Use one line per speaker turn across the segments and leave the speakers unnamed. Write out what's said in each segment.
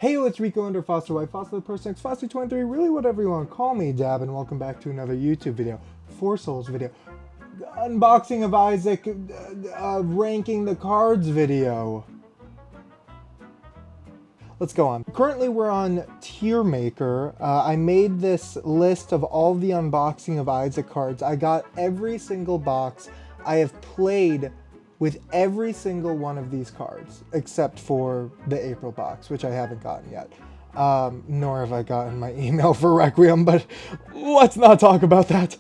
Hey, it's Rico under Foster White, Foster the Person X, Foster 23, really whatever you want to call me, Dab, and welcome back to another YouTube video, Four Souls video, unboxing of Isaac, ranking the cards video. Let's go on. Currently we're on Tier Maker. I made this list of all the unboxing of Isaac cards. I got every single box. I have played with every single one of these cards, except for the April box, which I haven't gotten yet. Nor have I gotten my email for Requiem, but let's not talk about that.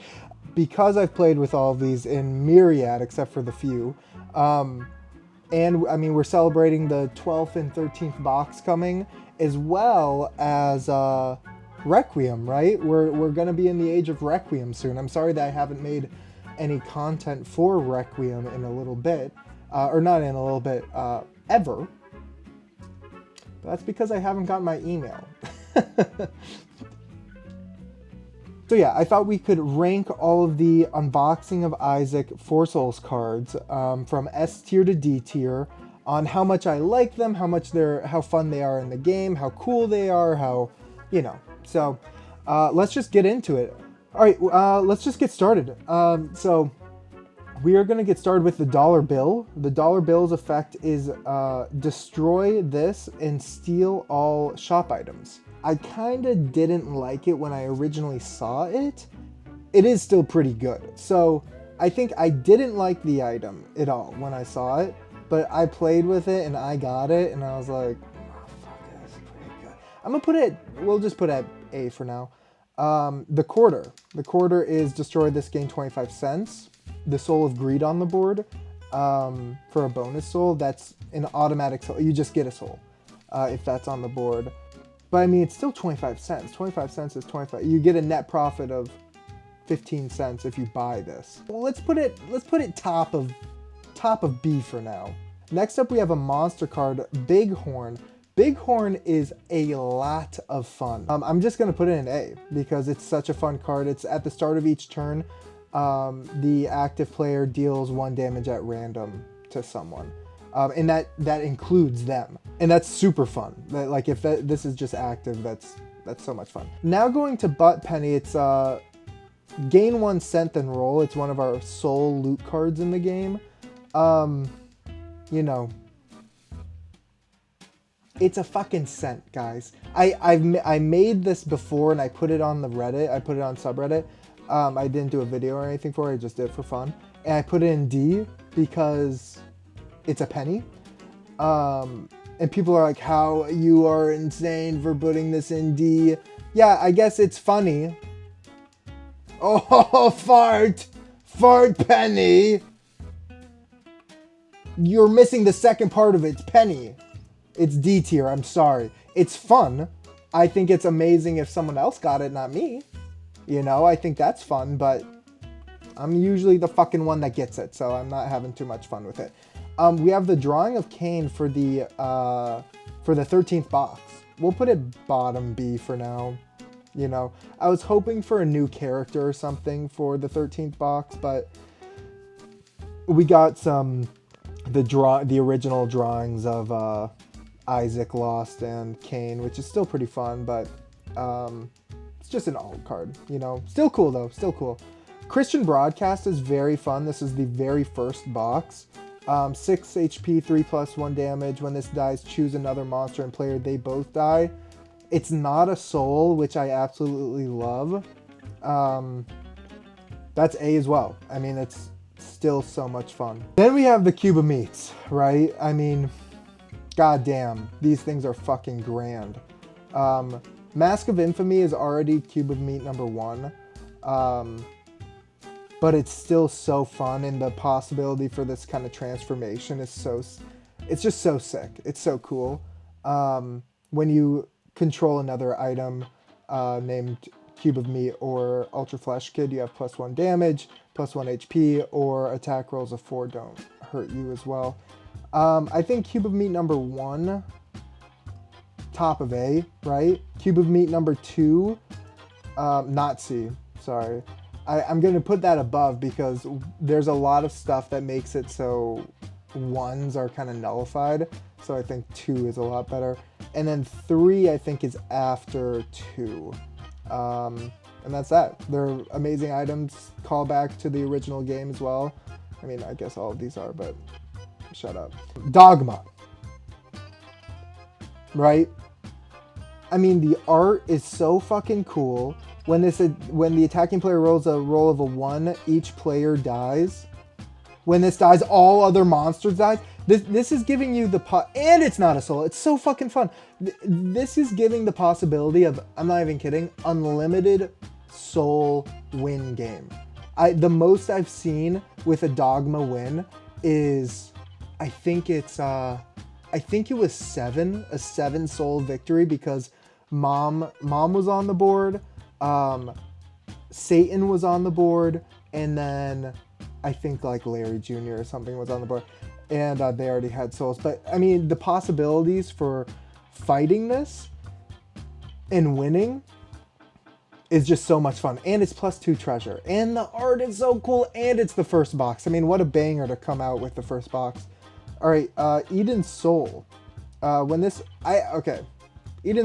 Because I've played with all of these in myriad, except for the few, and I mean, we're celebrating the 12th and 13th box coming, as well as Requiem, right? We're gonna be in the age of Requiem soon. I'm sorry that I haven't made any content for Requiem in a little bit, or not in a little bit, ever. But that's because I haven't got my email. So yeah, I thought we could rank all of the unboxing of Isaac Four Souls cards from S tier to D tier on how much I like them, how fun they are in the game, how cool they are, how, you know. So let's just get into it. All right, let's just get started. So we are going to get started with the dollar bill. The dollar bill's effect is destroy this and steal all shop items. I kind of didn't like it when I originally saw it. It is still pretty good. So I think I didn't like the item at all when I saw it, but I played with it and I got it and I was like, oh, fuck, that's pretty good. I'm going to put it, we'll just put it at A for now. The quarter. The quarter is destroy this, gain 25 cents. The soul of greed on the board for a bonus soul. That's an automatic soul. You just get a soul if that's on the board. But I mean, it's still 25 cents. 25 cents is 25. You get a net profit of 15 cents if you buy this. Well, let's put it top of B for now. Next up, we have a monster card, Bighorn. Bighorn is a lot of fun. I'm just gonna put it in A because it's such a fun card. It's at the start of each turn. The active player deals 1 damage at random to someone. And that includes them, and that's super fun. Like if this is just active, that's so much fun. Now going to Butt Penny, it's gain 1 cent then roll. It's one of our soul loot cards in the game. You know, it's a fucking cent, guys. I made this before and I put it on the Reddit. I put it on subreddit. I didn't do a video or anything for it. I just did it for fun, and I put it in D because it's a penny. And people are like, how you are insane for putting this in D. Yeah, I guess it's funny. Oh, fart penny. You're missing the second part of it, penny. It's D tier, I'm sorry. It's fun. I think it's amazing if someone else got it, not me. You know, I think that's fun, but I'm usually the fucking one that gets it, so I'm not having too much fun with it. We have the drawing of Cain for the 13th box. We'll put it bottom B for now. You know, I was hoping for a new character or something for the 13th box, but we got the original drawings of Isaac Lost and Cain, which is still pretty fun, but it's just an alt card, you know. Still cool though, still cool. Christian Broadcast is very fun. This is the very first box. 6 HP, 3+1 damage. When this dies, choose another monster and player. They both die. It's not a soul, which I absolutely love. That's A as well. I mean, it's still so much fun. Then we have the Cube of Meats, right? I mean, goddamn, these things are fucking grand. Mask of Infamy is already Cube of Meat number 1. But it's still so fun, and the possibility for this kind of transformation is it's just so sick. It's so cool. When you control another item named Cube of Meat or Ultra Flesh Kid, you have +1 damage, +1 HP, or attack rolls of 4 don't hurt you as well. I think Cube of Meat number 1, top of A, right? Cube of Meat number 2, not C, sorry. I'm going to put that above because there's a lot of stuff that makes it so 1s are kind of nullified. So I think 2 is a lot better. And then 3, I think, is after 2. And that's that. They're amazing items, call back to the original game as well. I mean, I guess all of these are, but shut up. Dogma. Right? I mean, the art is so fucking cool. When the attacking player rolls a roll of a 1, each player dies. When this dies, all other monsters die. This is giving you and it's not a soul. It's so fucking fun. This is giving the possibility of, I'm not even kidding, unlimited soul win game. The most I've seen with a Dogma win is, I think it was 7, a 7 soul victory, because mom was on the board, Satan was on the board, and then I think like Larry Jr. or something was on the board, and they already had souls. But I mean, the possibilities for fighting this and winning is just so much fun. And it's +2 treasure, and the art is so cool, and it's the first box. I mean, what a banger to come out with the first box. All right, Eden's Soul. Eden's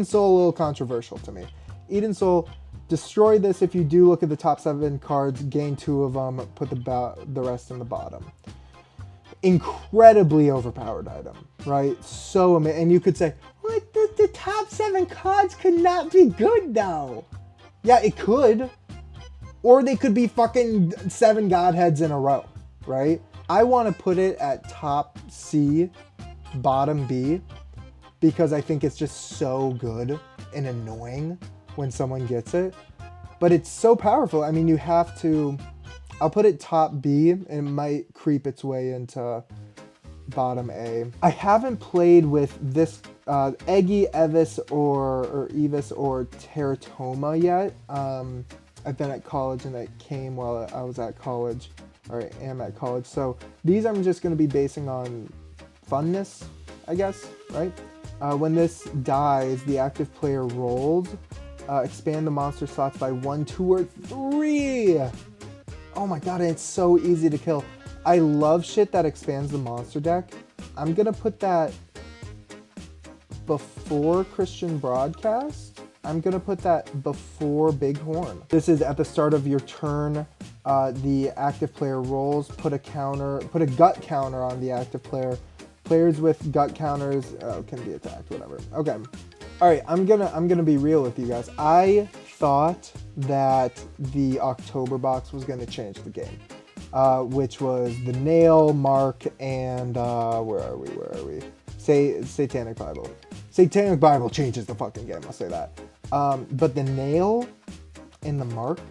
Soul, a little controversial to me. Eden's Soul, destroy this if you do look at the top 7 cards, gain 2 of them, put the rest in the bottom. Incredibly overpowered item, right? So amazing. And you could say, what, the top 7 cards could not be good though. Yeah, it could. Or they could be fucking 7 godheads in a row, right? I want to put it at top C, bottom B, because I think it's just so good and annoying when someone gets it. But it's so powerful. I mean, you have to... I'll put it top B, and it might creep its way into bottom A. I haven't played with this Eggy, Evis, or Evis, or Teratoma yet. I've been at college, and it came while I was at college, or I am at college. So these I'm just going to be basing on funness, I guess, right? When this dies, the active player rolls. Expand the monster slots by 1, 2, or 3. Oh my god, it's so easy to kill. I love shit that expands the monster deck. I'm gonna put that before Christian Broadcast. I'm gonna put that before Bighorn. This is at the start of your turn. The active player rolls, put a gut counter on the active player. Players with gut counters can be attacked, whatever. Okay. All right, I'm gonna be real with you guys. I thought that the October box was gonna change the game, which was the nail, mark, and where are we? Satanic Bible. Satanic Bible changes the fucking game. I'll say that. But the nail and the mark,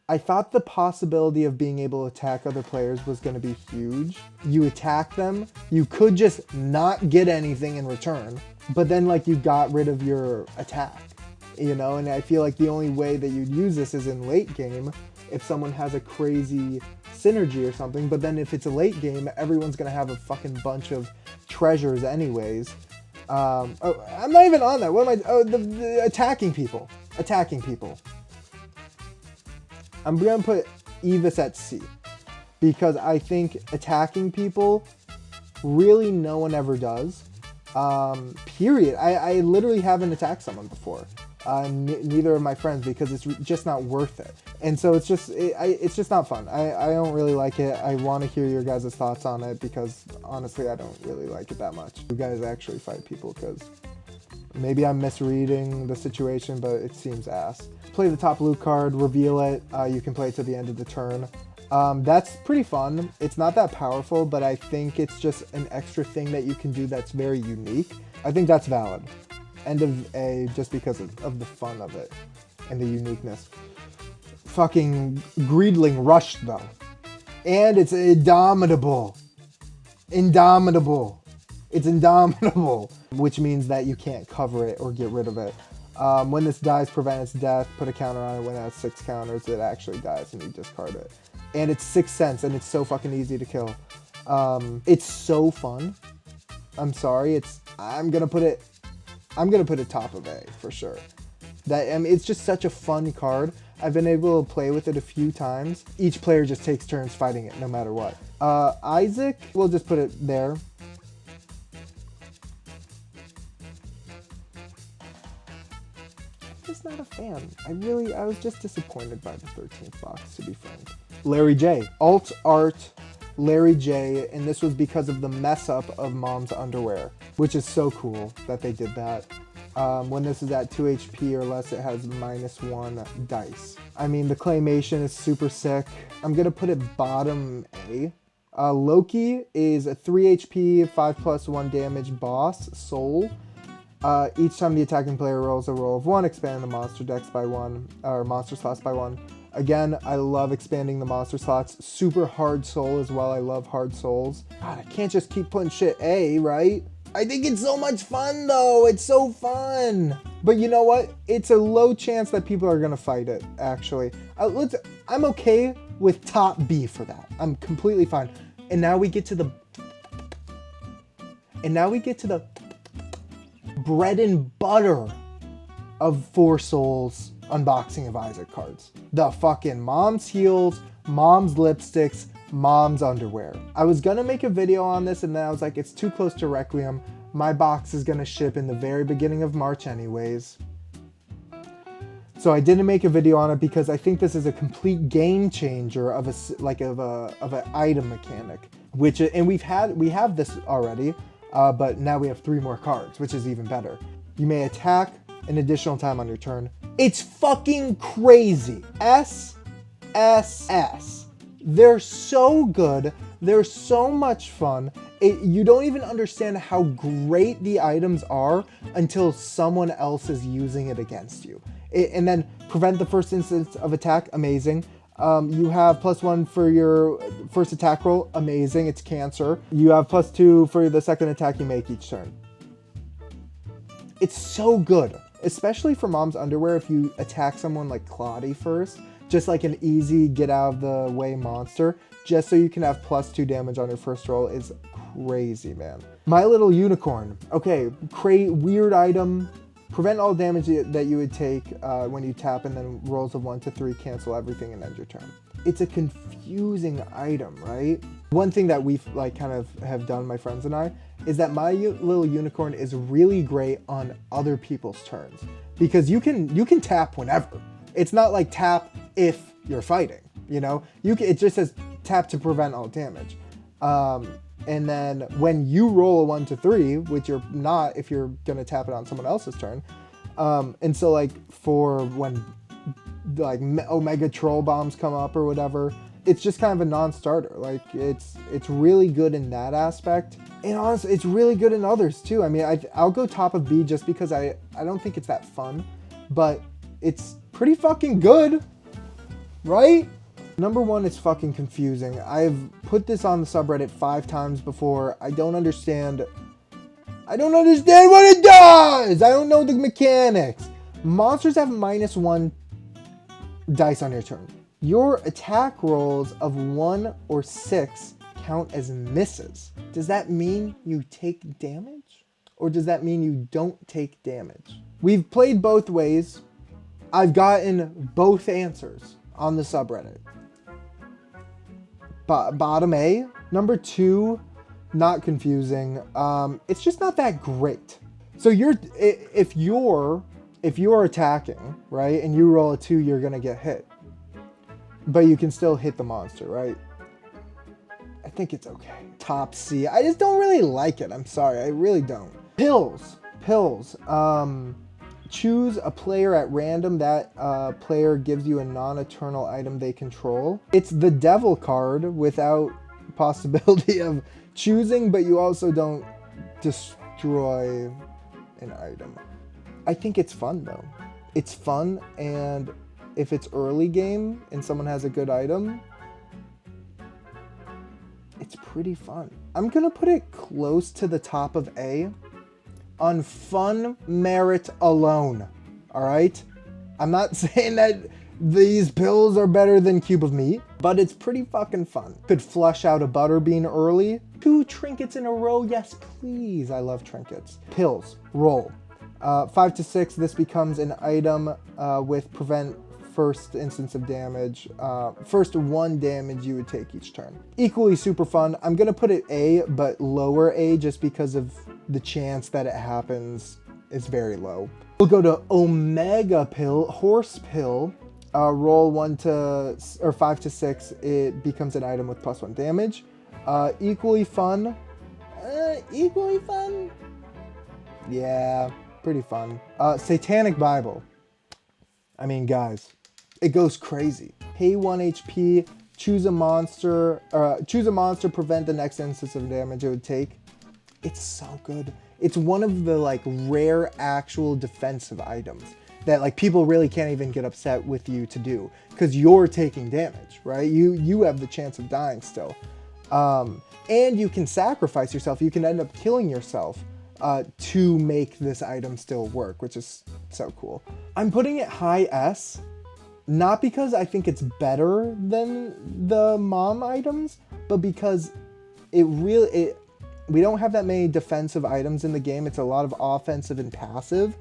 I thought the possibility of being able to attack other players was going to be huge. You attack them, you could just not get anything in return, but then like you got rid of your attack, you know? And I feel like the only way that you'd use this is in late game if someone has a crazy synergy or something, but then if it's a late game, everyone's going to have a fucking bunch of treasures anyways. I'm not even on that. What am I? The attacking people. I'm going to put Evis at C, because I think attacking people, really no one ever does. Period. I literally haven't attacked someone before. Neither of my friends, because it's just not worth it. And so it's just not fun. I don't really like it. I want to hear your guys' thoughts on it, because honestly, I don't really like it that much. You guys actually fight people, because maybe I'm misreading the situation, but it seems ass. Play the top loot card, reveal it. You can play it to the end of the turn. That's pretty fun. It's not that powerful, but I think it's just an extra thing that you can do that's very unique. I think that's valid. End of A, just because of the fun of it and the uniqueness. Fucking Greedling rushed though. And it's indomitable. It's indomitable, which means that you can't cover it or get rid of it. When this dies, prevent its death, put a counter on it. When it has 6 counters, it actually dies and you discard it. And it's 6 cents, and it's so fucking easy to kill. It's so fun. I'm sorry, I'm gonna put it top of A for sure. It's just such a fun card. I've been able to play with it a few times. Each player just takes turns fighting it no matter what. Isaac, we'll just put it there. just not a fan. I was just disappointed by the 13th box, to be frank. Larry J. Alt Art Larry J, and this was because of the mess up of Mom's underwear, which is so cool that they did that. When this is at 2 HP or less, it has -1 dice. I mean, the claymation is super sick. I'm gonna put it bottom A. Loki is a 3 HP, 5+1 damage boss, soul. Each time the attacking player rolls a roll of 1, expand the monster dex by 1, or monster slots by 1. Again, I love expanding the monster slots. Super hard soul as well. I love hard souls. God, I can't just keep putting shit A, right? I think it's so much fun though. It's so fun. But you know what? It's a low chance that people are gonna fight it, actually. I'm okay with top B for that. I'm completely fine. And now we get to the bread and butter of Four Souls unboxing of Isaac cards. The fucking Mom's heels, Mom's lipsticks, Mom's underwear. I was gonna make a video on this and then I was like, it's too close to Requiem. My box is gonna ship in the very beginning of March anyways. So I didn't make a video on it because I think this is a complete game changer of an item mechanic, and we have this already, but now we have 3 more cards, which is even better. You may attack an additional time on your turn. It's fucking crazy. S. They're so good. They're so much fun. You don't even understand how great the items are until someone else is using it against you. And then prevent the first instance of attack, amazing. You have +1 for your first attack roll, amazing, it's cancer. You have +2 for the second attack you make each turn. It's so good, especially for Mom's underwear if you attack someone like Claudie first, just like an easy get out of the way monster, just so you can have +2 damage on your first roll is crazy, man. My Little Unicorn, okay, weird item. Prevent all damage that you would take when you tap, and then rolls of 1 to 3 cancel everything and end your turn. It's a confusing item, right? One thing that we've kind of have done, my friends and I, is that My Little Unicorn is really great on other people's turns because you can tap whenever. It's not like tap if you're fighting, you know? It just says tap to prevent all damage. And then when you roll a 1 to 3, which you're not if you're gonna tap it on someone else's turn, and so like for when like Omega Troll Bombs come up or whatever, it's just kind of a non-starter. Like it's really good in that aspect, and honestly, it's really good in others too. I mean, I'll go top of B just because I don't think it's that fun, but it's pretty fucking good, right? Number 1 is fucking confusing. I've put this on the subreddit 5 times before. I don't understand what it does! I don't know the mechanics. Monsters have -1 dice on your turn. Your attack rolls of 1 or 6 count as misses. Does that mean you take damage? Or does that mean you don't take damage? We've played both ways. I've gotten both answers on the subreddit. Bottom A. Number 2, not confusing. It's just not that great. So if you're attacking, right, and you roll a 2, you're gonna get hit, but you can still hit the monster, right? I think it's okay. Top C. I just don't really like it. I'm sorry, I really don't. Pills. Choose a player at random. That player gives you a non-eternal item they control. It's the devil card without possibility of choosing, but you also don't destroy an item. I think it's fun though. It's fun, and if it's early game and someone has a good item, it's pretty fun. I'm gonna put it close to the top of A. On fun merit alone, all right? I'm not saying that these pills are better than Cube of Meat, but it's pretty fucking fun. Could flush out a Butterbean early. 2 trinkets in a row, yes please. I love trinkets. Pills, roll. 5 to 6, this becomes an item with prevent first instance of damage. First 1 damage you would take each turn. Equally super fun. I'm gonna put it A, but lower A just because of the chance that it happens is very low. We'll go to Omega Pill, Horse Pill. Roll 5 to 6. It becomes an item with +1 damage. Equally fun. Equally fun? Yeah, pretty fun. Satanic Bible. I mean, guys, it goes crazy. Pay 1 HP, choose a monster, prevent the next instance of damage it would take. It's so good. It's one of the like rare actual defensive items that like people really can't even get upset with you to do because you're taking damage, right? You have the chance of dying still. And you can sacrifice yourself. You can end up killing yourself to make this item still work, which is so cool. I'm putting it high S, not because I think it's better than the mom items, but because we don't have that many defensive items in the game. It's a lot of offensive and passive,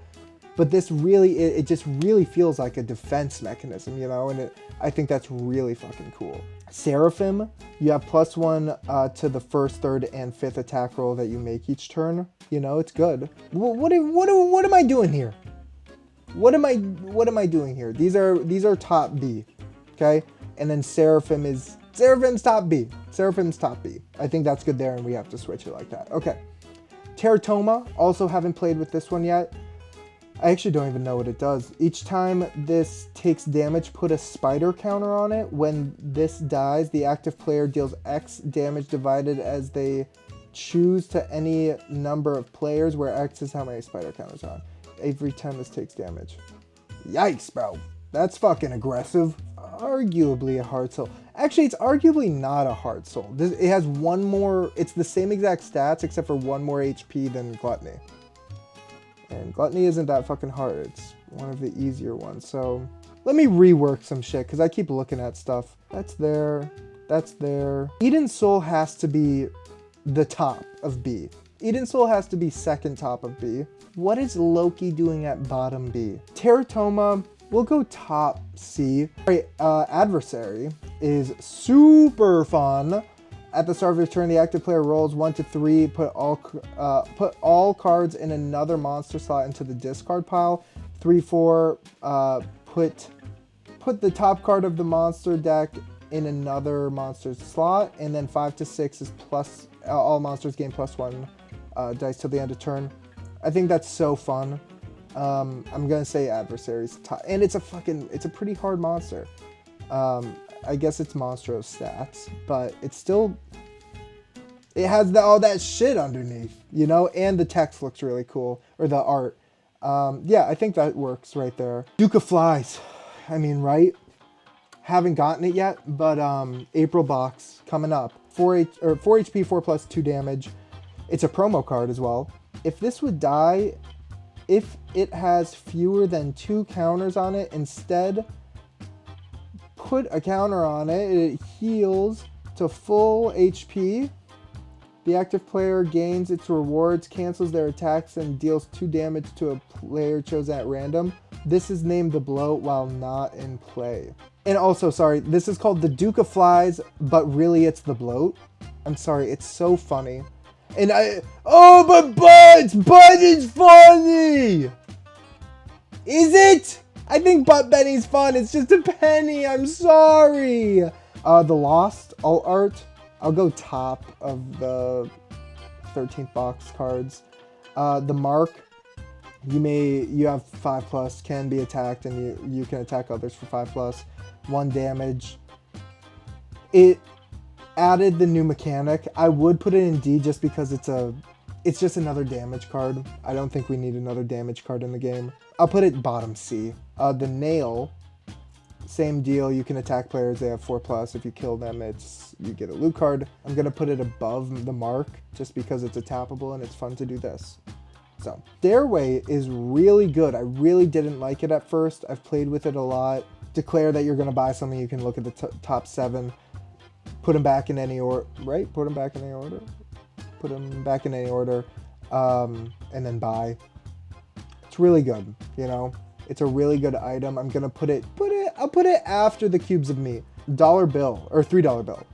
but this really, it just really feels like a defense mechanism, you know, and I think that's really fucking cool. Seraphim, you have +1 to the first, third, and fifth attack roll that you make each turn. You know, it's good. What am I doing here? What am I doing here? These are top B, okay? And then Seraphim's top B. Seraphim's top B. I think that's good there, and we have to switch it like that. Okay. Teratoma, also haven't played with this one yet. I actually don't even know what it does. Each time this takes damage, put a spider counter on it. When this dies, the active player deals X damage divided as they choose to any number of players, where X is how many spider counters on. Every time this takes damage. Yikes, bro. That's fucking aggressive. Arguably a heart soul. Actually, it's arguably not a heart soul. It has one more, it's the same exact stats except for 1 more HP than Gluttony. And Gluttony isn't that fucking hard. It's one of the easier ones. So let me rework some shit because I keep looking at stuff. That's there. That's there. Eden Soul has to be the top of B. Eden Soul has to be second top of B. What is Loki doing at bottom B? Teratoma, we'll go top C. All right, Adversary is super fun. At the start of your turn, the active player rolls 1 to 3. Put all cards in another monster slot into the discard pile. 3, 4. Put the top card of the monster deck in another monster's slot. And then 5 to 6 is plus. All monsters gain +1 dice till the end of turn. I think that's so fun. I'm gonna say Adversary's top, and it's a pretty hard monster. I guess it's Monstros stats, but it's still, it has all that shit underneath, you know, and the text looks really cool, or the art. Yeah, I think that works right there. Duke of Flies, I mean, right? Haven't gotten it yet, but April box coming up. 4 HP, 4+2 damage. It's a promo card as well. If this would die, if it has fewer than 2 counters on it, instead put a counter on it. It heals to full HP. The active player gains its rewards, cancels their attacks, and deals 2 damage to a player chosen at random. This is named the Bloat while not in play. And also, sorry, this is called the Duke of Flies, but really it's the Bloat. I'm sorry, it's so funny. And but Bud is funny! Is it? I think Butt Benny's fun. It's just a penny. I'm sorry. The Lost alt art. I'll go top of the 13th box cards. The Mark. You have 5+, can be attacked, and you can attack others for 5+, 1 damage. It added the new mechanic. I would put it in D just because it's just another damage card. I don't think we need another damage card in the game. I'll put it bottom C. The Nail, same deal. You can attack players. They have 4+. If you kill them, you get a loot card. I'm going to put it above the Mark just because it's a tappable and it's fun to do this. So, Stairway is really good. I really didn't like it at first. I've played with it a lot. Declare that you're going to buy something. You can look at the top 7. Put them back in any order, right? Put them back in any order. Put them back in any order, and then buy. It's really good, you know. It's a really good item. I'm gonna I'll put it after the Cubes of Meat. $1 bill or $3 bill.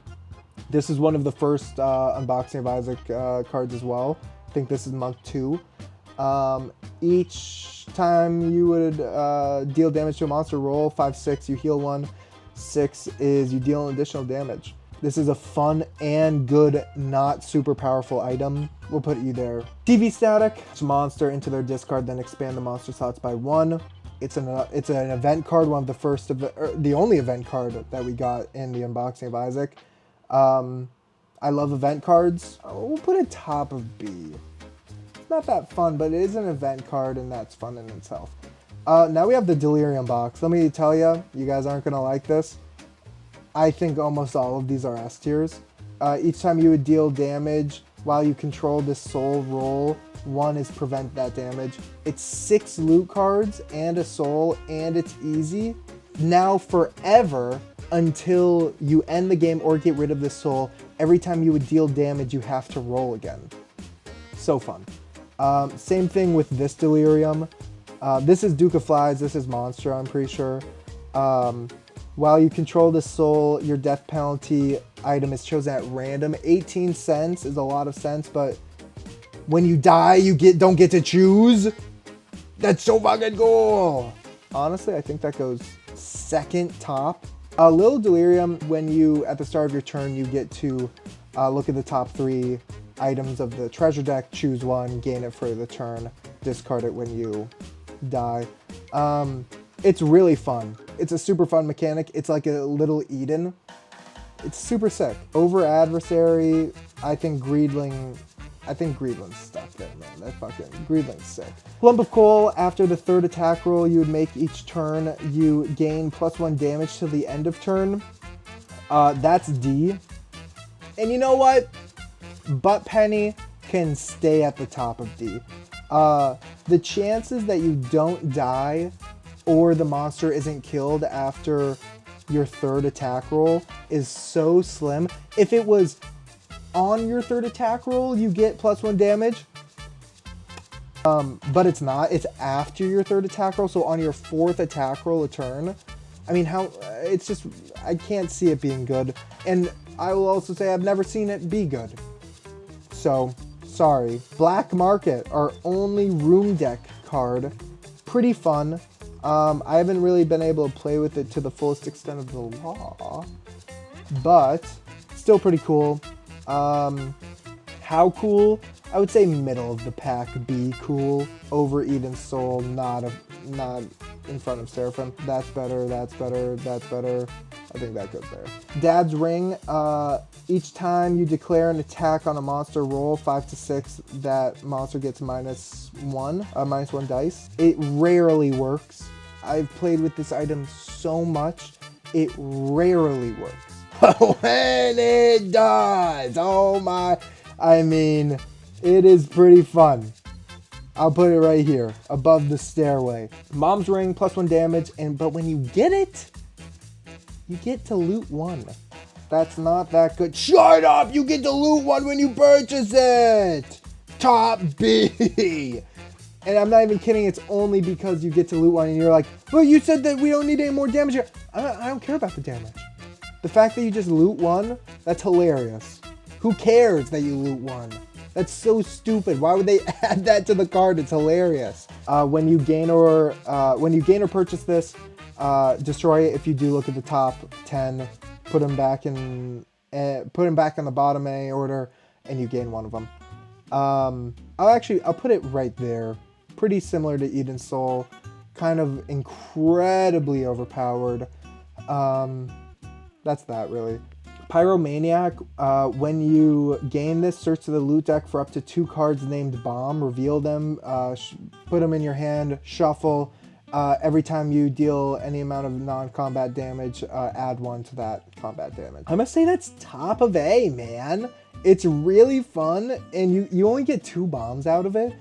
This is one of the first unboxing of Isaac cards as well. I think this is month 2. Each time you would deal damage to a monster, roll 5, 6, you heal 1. 6 is you deal additional damage. This is a fun and good, not super powerful item. We'll put you there. TV static. It's a monster into their discard, then expand the monster slots by 1. It's an event card, one of the first of the only event card that we got in the unboxing of Isaac. I love event cards. We'll put it top of B. It's not that fun, but it is an event card, and that's fun in itself. Now we have the Delirium box. Let me tell you, you guys aren't gonna like this. I think almost all of these are S tiers. Each time you would deal damage while you control this soul, roll 1 is prevent that damage. It's 6 loot cards and a soul, and it's easy. Now forever, until you end the game or get rid of this soul, every time you would deal damage, you have to roll again. So fun. Same thing with this Delirium. This is Duke of Flies, this is Monster, I'm pretty sure. While you control the soul, your death penalty item is chosen at random. 18 cents is a lot of cents, but when you die, you don't get to choose. That's so fucking cool. Honestly, I think that goes second top. A little Delirium, when you, at the start of your turn, you get to look at the top 3 items of the treasure deck, choose 1, gain it for the turn, discard it when you die. It's really fun. It's a super fun mechanic. It's like a little Eden. It's super sick. Over adversary, I think Greedling's stuff there, man. That fucking Greedling's sick. Lump of coal, after the 3rd attack roll you would make each turn, you gain +1 damage to the end of turn. That's D. And you know what? Butt Penny can stay at the top of D. The chances that you don't die or the monster isn't killed after your 3rd attack roll is so slim. If it was on your 3rd attack roll, you get +1 damage. But it's not. It's after your 3rd attack roll. So on your 4th attack roll a turn. I mean, it's just, I can't see it being good. And I will also say I've never seen it be good. So, sorry. Black Market, our only room deck card. Pretty fun. I haven't really been able to play with it to the fullest extent of the law, but still pretty cool. How cool? I would say middle of the pack, B cool. Over Eden Soul, not in front of Seraphim. That's better, that's better, that's better. I think that goes there. Dad's Ring, each time you declare an attack on a monster, roll 5 to 6, that monster gets -1 dice. It rarely works. I've played with this item so much, it rarely works. But when it does, oh my, I mean, it is pretty fun. I'll put it right here, above the stairway. Mom's Ring, +1 damage, but when you get it, you get to loot 1. That's not that good. Shut up! You get to loot 1 when you purchase it! Top B! And I'm not even kidding, it's only because you get to loot 1 and you're like, but you said that we don't need any more damage here. I don't care about the damage. The fact that you just loot 1, that's hilarious. Who cares that you loot 1? That's so stupid. Why would they add that to the card? It's hilarious. When you gain or purchase this, destroy it. If you do, look at the top 10, put them back in the bottom in any order, and you gain 1 of them. I'll put it right there. Pretty similar to Eden Soul, kind of incredibly overpowered. That's that really. Pyromaniac, when you gain this, search the loot deck for up to 2 cards named Bomb, reveal them, put them in your hand, shuffle. Every time you deal any amount of non-combat damage, add 1 to that combat damage. I must say that's top of A, man. It's really fun, and you only get 2 bombs out of it.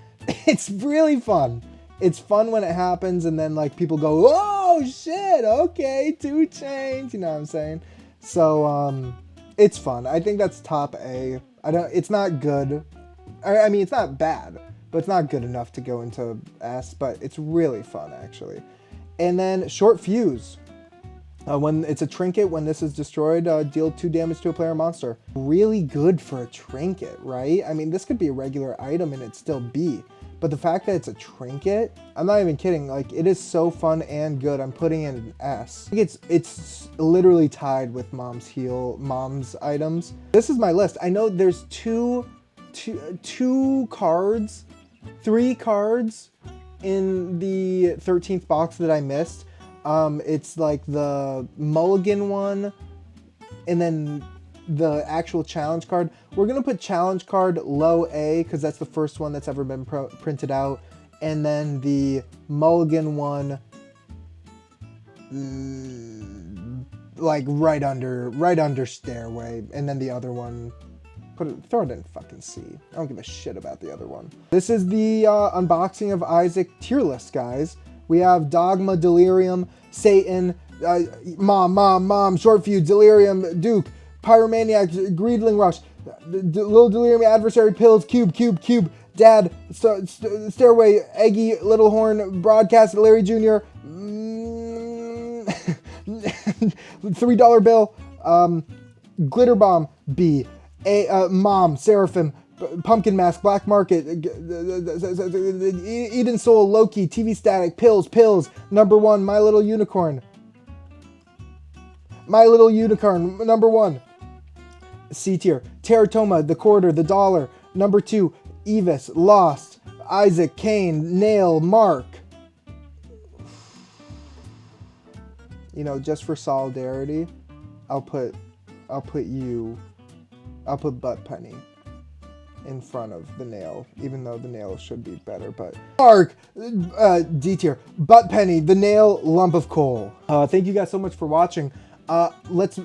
It's really fun. It's fun when it happens, and then like people go, oh shit, okay, 2 chains, you know what I'm saying? So, it's fun. I think that's top A. It's not good. I mean, it's not bad, but it's not good enough to go into S, but it's really fun, actually. And then Short Fuse. When it's a trinket, when this is destroyed, deal 2 damage to a player monster. Really good for a trinket, right? I mean, this could be a regular item and it'd still be. But the fact that it's a trinket, I'm not even kidding. Like, it is so fun and good. I'm putting it an S. I think it's literally tied with mom's items. This is my list. I know there's three cards in the 13th box that I missed. It's like the mulligan one and then the actual challenge card. We're gonna put challenge card low A because that's the first one that's ever been printed out, and then the mulligan one like right under stairway, and then the other one throw it in fucking C. I don't give a shit about the other one. This is the unboxing of Isaac tier list, guys. We have Dogma, Delirium, Satan, Mom, Short Fuse, Delirium, Duke, Pyromaniac, Greedling Rush, Little Delirium, Adversary, Pills, Cube, Dad, Stairway, Eggy, Little Horn, Broadcast, Larry Jr., $3 bill, Glitter Bomb, B, Mom, Seraphim, Pumpkin Mask, Black Market, Eden Soul, Loki, TV Static, Pills, number 1, My Little Unicorn, number 1. C tier, Teratoma, The Quarter, The Dollar, number 2, Evis, Lost, Isaac, Kane, Nail, Mark. You know, just for solidarity, I'll put Butt Penny in front of the Nail, even though the Nail should be better, but Mark, D tier, Butt Penny, the Nail, Lump of Coal. Thank you guys so much for watching. Let's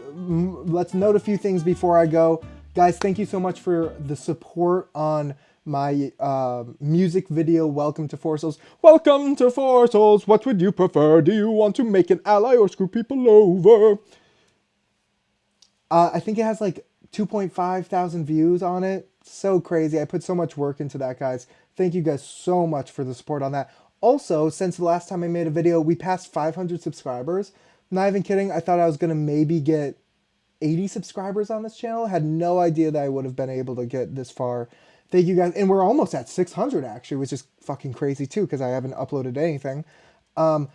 note a few things before I go. Guys, thank you so much for the support on my music video, Welcome to Four Souls. Welcome to Four Souls, what would you prefer? Do you want to make an ally or screw people over? I think it has like 2.5 thousand views on it. So crazy. I put so much work into that, guys. Thank you guys so much for the support on that. Also, since the last time I made a video, we passed 500 subscribers. Not even kidding. I thought I was going to maybe get 80 subscribers on this channel. Had no idea that I would have been able to get this far. Thank you guys. And we're almost at 600 actually, which is fucking crazy too, because I haven't uploaded anything. But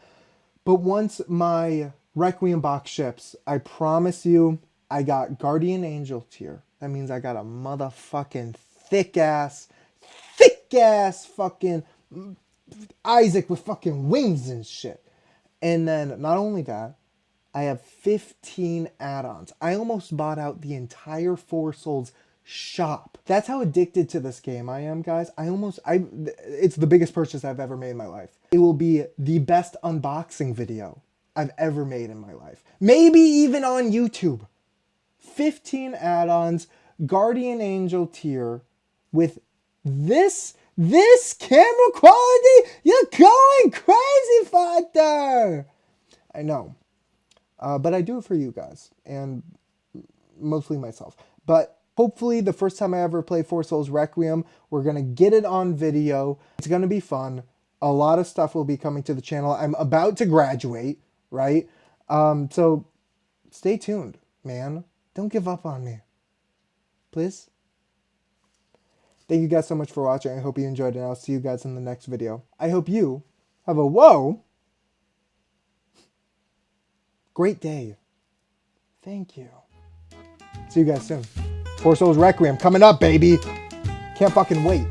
once my Requiem box ships, I promise you, I got Guardian Angel tier. That means I got a motherfucking thick ass fucking Isaac with fucking wings and shit. And then not only that, I have 15 add-ons. I almost bought out the entire Four Souls shop. That's how addicted to this game I am, guys. It's the biggest purchase I've ever made in my life. It will be the best unboxing video I've ever made in my life. Maybe even on YouTube. 15 add-ons, Guardian Angel tier with this camera quality. You're going crazy, Father. I know. But I do it for you guys and mostly myself. But hopefully the first time I ever play Four Souls Requiem, we're going to get it on video. It's going to be fun. A lot of stuff will be coming to the channel. I'm about to graduate, right? So stay tuned, man. Don't give up on me. Please? Thank you guys so much for watching. I hope you enjoyed it, and I'll see you guys in the next video. I hope you have a great day. Thank you. See you guys soon. Four Souls Requiem coming up, baby. Can't fucking wait.